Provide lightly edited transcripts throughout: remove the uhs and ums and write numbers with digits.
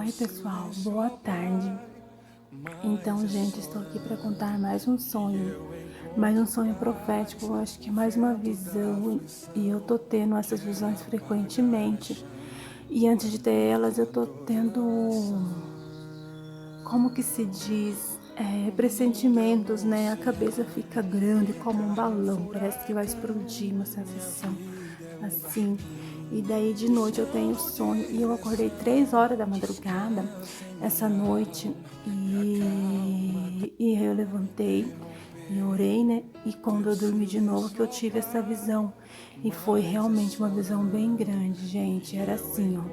Oi pessoal, boa tarde. Então, gente, estou aqui para contar mais um sonho profético. Eu acho que mais uma visão, e eu tô tendo essas visões frequentemente. E antes de ter elas, eu tô tendo, como que se diz, pressentimentos, né? A cabeça fica grande como um balão, parece que vai explodir, uma sensação assim. E daí de noite eu tenho sonho e eu acordei 3 horas da madrugada essa noite e eu levantei e orei, né? E quando eu dormi de novo que eu tive essa visão. E foi realmente uma visão bem grande, gente. Era assim, ó.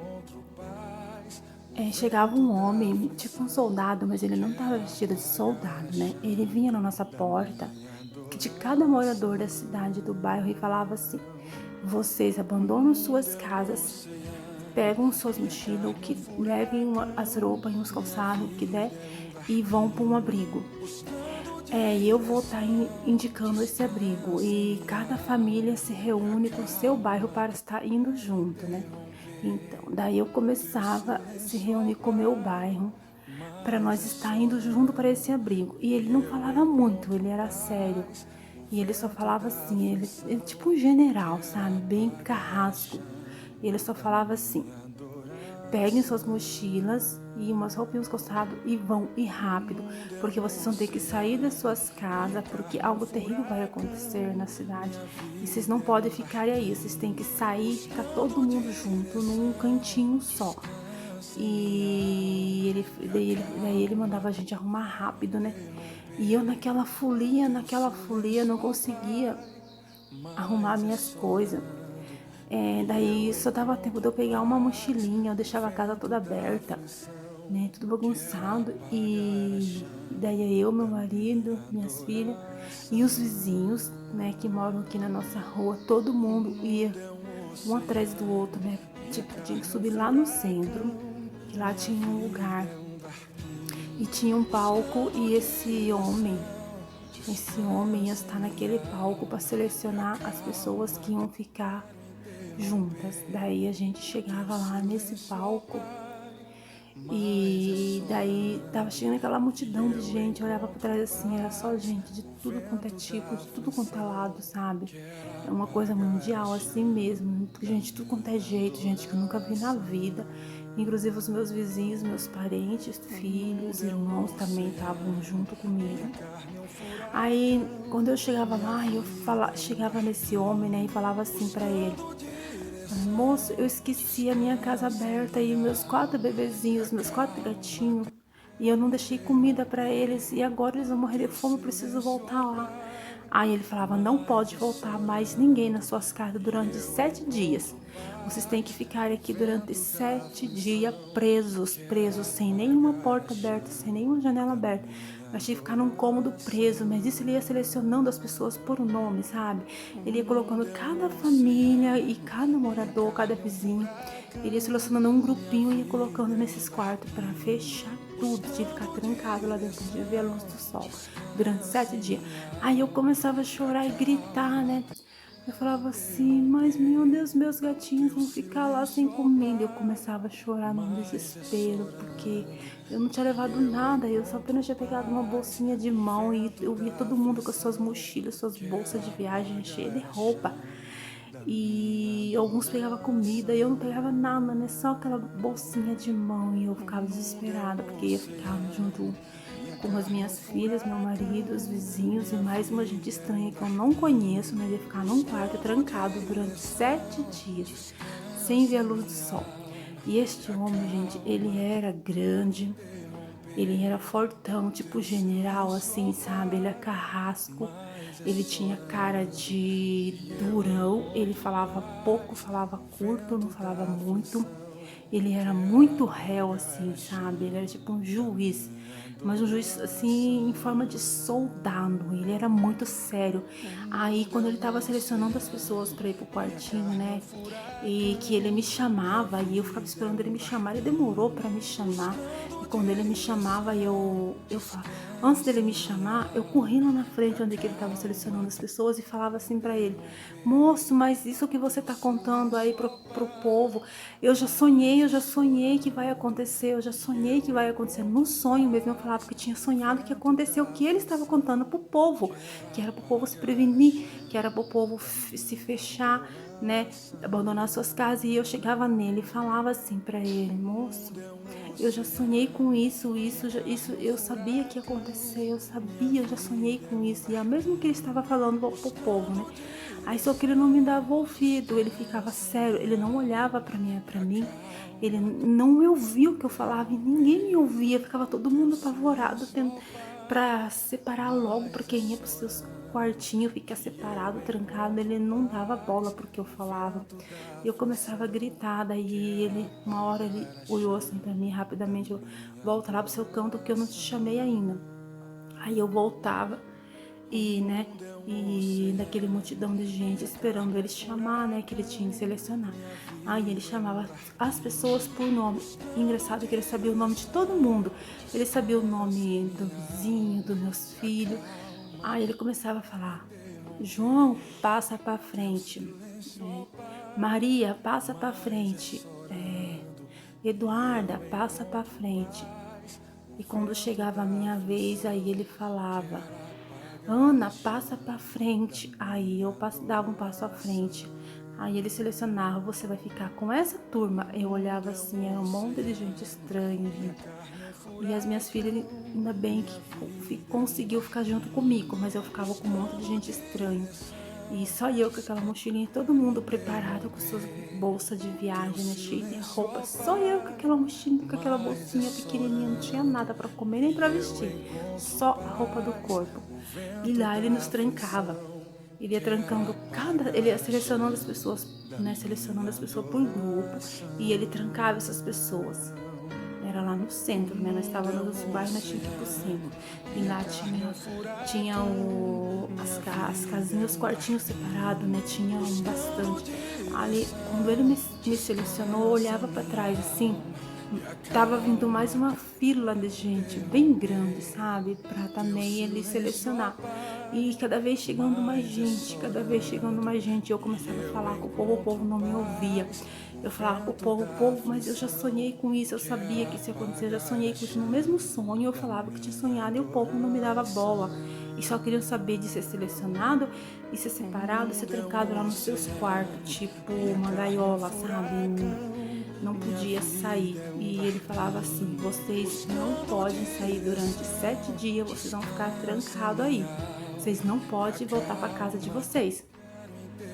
Chegava um homem, tipo um soldado, mas ele não estava vestido de soldado, né? Ele vinha na nossa porta, de cada morador da cidade, do bairro, e falava assim: vocês abandonam suas casas, pegam suas mochilas, o que levem as roupas e os calçados, o que der, e vão para um abrigo. E eu vou estar indicando esse abrigo, e cada família se reúne com o seu bairro para estar indo junto, né? Então, daí eu começava a se reunir com o meu bairro para nós estar indo junto para esse abrigo. E ele não falava muito, ele era sério. E ele só falava assim, ele tipo um general, sabe? Bem carrasco. E ele só falava assim: peguem suas mochilas e umas roupinhas calçadas e vão, e rápido, porque vocês vão ter que sair das suas casas, porque algo terrível vai acontecer na cidade. E vocês não podem ficar aí, vocês têm que sair e ficar todo mundo junto num cantinho só. E daí ele mandava a gente arrumar rápido, né? E eu naquela folia, não conseguia arrumar minhas coisas. Daí só dava tempo de eu pegar uma mochilinha, eu deixava a casa toda aberta, né? Tudo bagunçado. E daí eu, meu marido, minhas filhas e os vizinhos, né, que moram aqui na nossa rua, todo mundo ia um atrás do outro, né? Tipo, tinha que subir lá no centro, que lá tinha um lugar e tinha um palco, e esse homem ia estar naquele palco para selecionar as pessoas que iam ficar juntas. Daí a gente chegava lá nesse palco e daí tava chegando aquela multidão de gente, eu olhava para trás assim, era só gente de tudo quanto é tipo, de tudo quanto é lado, sabe? É uma coisa mundial assim mesmo, gente de tudo quanto é jeito, gente que eu nunca vi na vida. Inclusive os meus vizinhos, meus parentes, filhos, irmãos também estavam junto comigo. Aí, quando eu chegava lá, chegava nesse homem, né, e falava assim para ele: moço, eu esqueci a minha casa aberta e meus 4 bebezinhos, meus 4 gatinhos, e eu não deixei comida para eles, e agora eles vão morrer de fome, eu preciso voltar lá. Aí ele falava: não pode voltar mais ninguém nas suas casas durante 7 dias. Vocês têm que ficar aqui durante 7 dias presos, sem nenhuma porta aberta, sem nenhuma janela aberta. Eu achei ficar num cômodo preso, mas isso ele ia selecionando as pessoas por nome, sabe? Ele ia colocando cada família e cada morador, cada vizinho. Ele ia selecionando um grupinho e ia colocando nesses quartos para fechar tudo, de ficar trancado lá dentro de ver a luz do sol durante 7 dias. Aí eu começava a chorar e gritar, né? Eu falava assim: mas meu Deus, meus gatinhos vão ficar lá sem comida. Eu começava a chorar num desespero, porque eu não tinha levado nada, eu só apenas tinha pegado uma bolsinha de mão, e eu via todo mundo com as suas mochilas, suas bolsas de viagem cheias de roupa. E alguns pegavam comida e eu não pegava nada, né? Só aquela bolsinha de mão, e eu ficava desesperada, porque ia ficar junto com as minhas filhas, meu marido, os vizinhos e mais uma gente estranha que eu não conheço, mas ia ficar num quarto trancado durante 7 dias, sem ver a luz do sol. E este homem, gente, ele era grande, ele era fortão, tipo general, assim, sabe? Ele é carrasco, ele tinha cara de durão, ele falava pouco, falava curto, não falava muito. Ele era muito réu, assim, sabe? Ele era tipo um juiz. mas um juiz assim em forma de soldado. Ele era muito sério. Aí quando ele tava selecionando as pessoas para ir pro quartinho, né? E que ele me chamava e eu ficava esperando ele me chamar. Ele demorou para me chamar. E quando ele me chamava, eu falava, antes dele me chamar, eu corri lá na frente onde que ele estava selecionando as pessoas e falava assim para ele: moço, mas isso que você tá contando aí pro povo, eu já sonhei que vai acontecer, eu já sonhei que vai acontecer. No sonho mesmo eu falava que tinha sonhado que aconteceu o que ele estava contando pro povo, que era pro povo se prevenir, que era pro povo se fechar, né, abandonar suas casas. E eu chegava nele e falava assim para ele: moço, eu já sonhei com isso eu sabia que ia acontecer, eu sabia, eu já sonhei com isso. E é mesmo que ele estava falando pro povo, né? Aí só que ele não me dava ouvido, ele ficava sério, ele não olhava para mim, ele não me ouvia o que eu falava e ninguém me ouvia, ficava todo mundo apavorado para separar logo, porque ia pros seus quartinhos, ficar separado, trancado, ele não dava bola porque eu falava. E eu começava a gritar, daí ele, uma hora ele olhou assim para mim rapidamente, eu volta lá pro seu canto que eu não te chamei ainda. Aí eu voltava e, né, e naquele multidão de gente esperando ele chamar, né, que ele tinha que selecionar. Aí ele chamava as pessoas por nome. Engraçado que ele sabia o nome de todo mundo. Ele sabia o nome do vizinho, dos meus filhos. Aí ele começava a falar: João, passa para frente. Maria, passa para frente. Eduarda, passa para frente. E quando chegava a minha vez, aí ele falava: Ana, passa para frente. Aí eu dava um passo à frente. Aí ele selecionava: você vai ficar com essa turma. Eu olhava assim, era um monte de gente estranha, gente. E as minhas filhas, ainda bem que conseguiu ficar junto comigo, mas eu ficava com um monte de gente estranha. E só eu com aquela mochilinha, todo mundo preparado com suas bolsas de viagem, né, cheia de roupa. Só eu com aquela mochilinha, com aquela bolsinha pequenininha, não tinha nada para comer nem para vestir, só a roupa do corpo. E lá ele nos trancava. Ele ia trancando ele ia selecionando as pessoas, né, selecionando as pessoas por grupo, e ele trancava essas pessoas. Era lá no centro, né? Nós estávamos nos bairros, nós tínhamos que ir pro centro. E lá tinha as casinhas, os quartinhos separados, né? Tinha bastante. Ali, quando ele me selecionou, eu olhava para trás assim, tava vindo mais uma fila de gente bem grande, sabe? Para também ele selecionar. E cada vez chegando mais gente, cada vez chegando mais gente. Eu começava a falar com o povo não me ouvia. Eu falava com o povo, mas eu já sonhei com isso, eu sabia que isso ia acontecer, eu já sonhei com isso no mesmo sonho. Eu falava que tinha sonhado e o povo não me dava bola. E só queriam saber de ser selecionado e ser separado, ser trancado lá nos seus quartos, tipo uma gaiola, sabe? Não podia sair. E ele falava assim: vocês não podem sair durante 7 dias, vocês vão ficar trancados aí. Vocês não podem voltar para casa de vocês.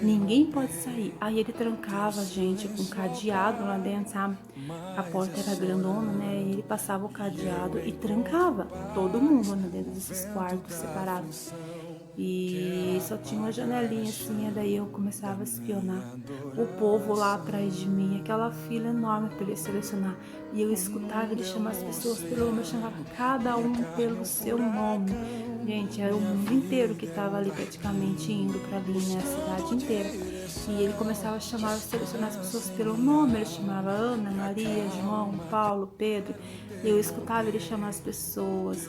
Ninguém pode sair. Aí ele trancava a gente com cadeado lá dentro, sabe? A porta era grandona, né? E ele passava o cadeado e trancava todo mundo, né? Dentro desses quartos separados. E só tinha uma janelinha assim, e daí eu começava a espionar o povo lá atrás de mim, aquela fila enorme para ele selecionar. E eu escutava ele chamar as pessoas pelo nome, eu chamava cada um pelo seu nome. Gente, era o mundo inteiro que estava ali praticamente indo para ali, né? A cidade inteira. E ele começava a chamar, selecionar as pessoas pelo nome, ele chamava Ana, Maria, João, Paulo, Pedro. E eu escutava ele chamar as pessoas,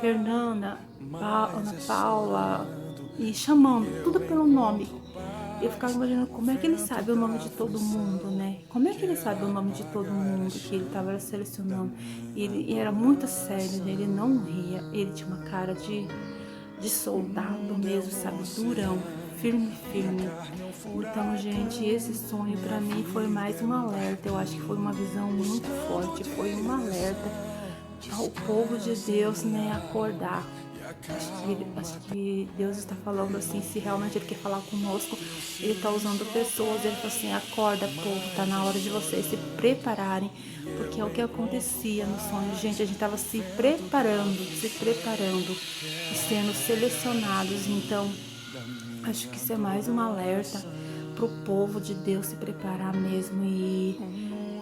Fernanda, Ana Paula, e chamando tudo pelo nome. Eu ficava imaginando como é que ele sabe o nome de todo mundo, né? Como é que ele sabe o nome de todo mundo que ele estava selecionando? E era muito sério, né? Ele não ria, ele tinha uma cara de soldado mesmo, sabe? Durão, firme, firme. Então, gente, esse sonho para mim foi mais um alerta. Eu acho que foi uma visão muito forte, foi um alerta ao povo de Deus, né? Acordar. Acho que Deus está falando assim, se realmente Ele quer falar conosco, Ele está usando pessoas. Ele fala assim: acorda, povo, tá na hora de vocês se prepararem, porque é o que acontecia no sonho. Gente, a gente estava se preparando e sendo selecionados. Então, acho que isso é mais um alerta para o povo de Deus se preparar mesmo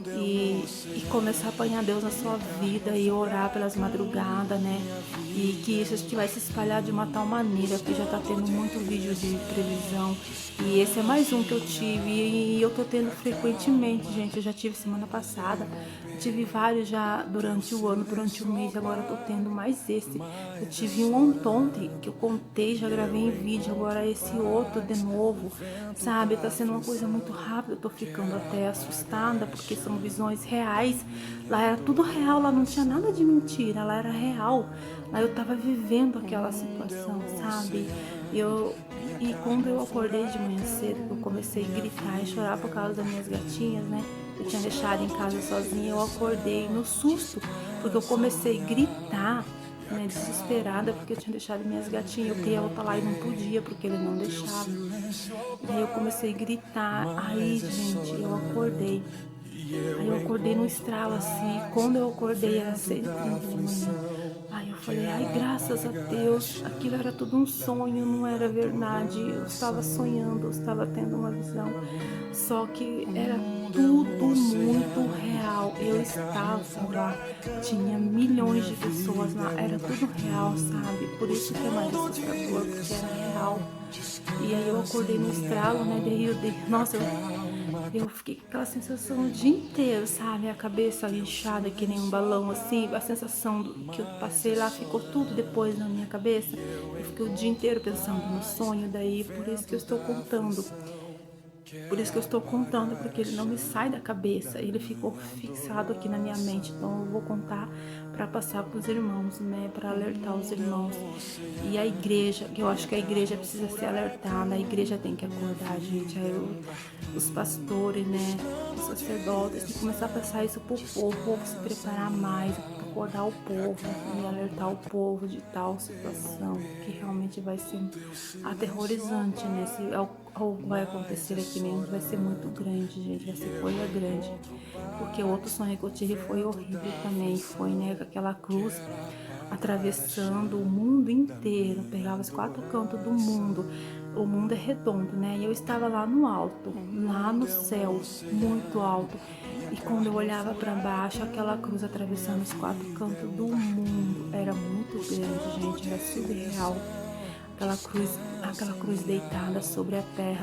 e começar a apanhar Deus na sua vida e orar pelas madrugadas, né? E que isso vai se espalhar de uma tal maneira que já tá tendo muito vídeo de previsão. E esse é mais um que eu tive e eu tô tendo frequentemente, gente. Eu já tive semana passada, eu tive vários já durante o ano, durante o mês, agora eu tô tendo mais esse. Eu tive um ontem que eu contei, já gravei em vídeo, agora esse outro de novo, sabe? Tá sendo uma coisa muito rápida, eu tô ficando até assustada, porque são visões reais. Lá era tudo real, lá não tinha nada de mentira, lá era real. Lá eu tava vivendo aquela situação, sabe? E quando eu acordei de manhã cedo, eu comecei a gritar e chorar por causa das minhas gatinhas, né? Eu tinha deixado em casa sozinha, eu acordei no susto, porque eu comecei a gritar, né, desesperada, porque eu tinha deixado minhas gatinhas, eu queria voltar lá e não podia, porque ele não deixava. E aí eu comecei a gritar, aí, gente, eu acordei. Aí eu acordei no estralo, assim, quando eu acordei era 6h30 da manhã. Aí eu falei, ai, graças a Deus, aquilo era tudo um sonho, não era verdade. Eu estava sonhando, eu estava tendo uma visão. Só que era tudo muito real. Eu estava lá, tinha milhões de pessoas lá, era tudo real, sabe? Por isso que é mais assustador, porque era real. E aí eu acordei no estralo, né? Daí eu dei, nossa, eu fiquei com aquela sensação o dia inteiro, sabe? A cabeça inchada que nem um balão, assim. A sensação que eu passei lá ficou tudo depois na minha cabeça. Eu fiquei o dia inteiro pensando no sonho, daí por isso que eu estou contando. Por isso que eu estou contando, porque ele não me sai da cabeça, ele ficou fixado aqui na minha mente. Então eu vou contar para passar para os irmãos, né, para alertar os irmãos. E a igreja, que eu acho que a igreja precisa ser alertada, a igreja tem que acordar, gente. Os pastores, né, os sacerdotes, tem que começar a passar isso pro povo, o povo se preparar mais, acordar o povo e alertar o povo de tal situação que realmente vai ser aterrorizante, né? Se algo vai acontecer aqui mesmo, vai ser muito grande, gente, vai ser coisa grande. Porque o outro sonho que eu tive foi horrível também, foi, né, com aquela cruz atravessando o mundo inteiro, pegava os 4 cantos do mundo. O mundo é redondo, né? E eu estava lá no alto, lá no céu, muito alto. E quando eu olhava para baixo, aquela cruz atravessando os 4 cantos do mundo, era muito grande, gente, era surreal. Aquela cruz deitada sobre a terra.